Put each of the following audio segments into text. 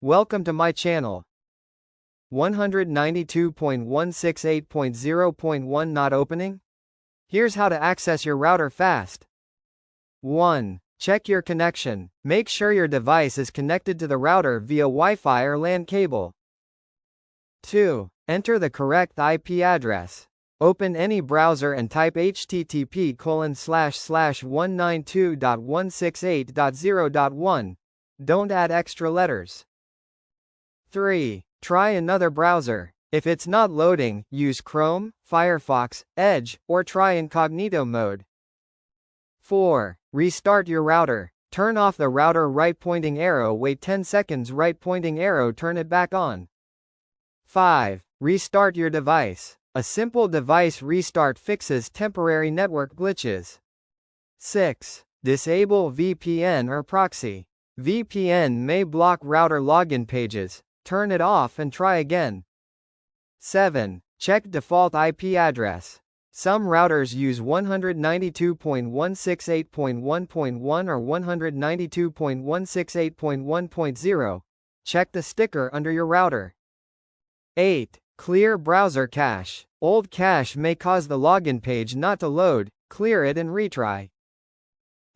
Welcome to my channel. 192.168.0.1 not opening? Here's how to access your router fast. 1. Check your connection. Make sure your device is connected to the router via Wi-Fi or LAN cable. 2. Enter the correct IP address. Open any browser and type http://192.168.0.1. Don't add extra letters. 3. Try another browser. If it's not loading, use Chrome, Firefox, Edge, or try incognito mode. 4. Restart your router. Turn off the router right pointing arrow, wait 10 seconds, right pointing arrow, turn it back on. 5. Restart your device. A simple device restart fixes temporary network glitches. 6. Disable VPN or proxy. VPN may block router login pages. Turn it off and try again. 7. Check default IP address. Some routers use 192.168.1.1 or 192.168.1.0. Check the sticker under your router. 8. Clear browser cache. Old cache may cause the login page not to load. Clear it and retry.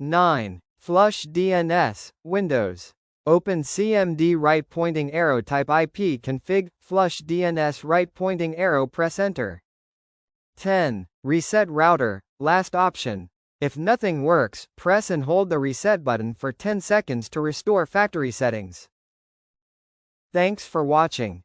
9. Flush DNS. Windows. Open CMD right pointing arrow, type IP config, flush DNS right pointing arrow, press enter. 10. Reset router. Last option. If nothing works, press and hold the reset button for 10 seconds to restore factory settings. Thanks for watching.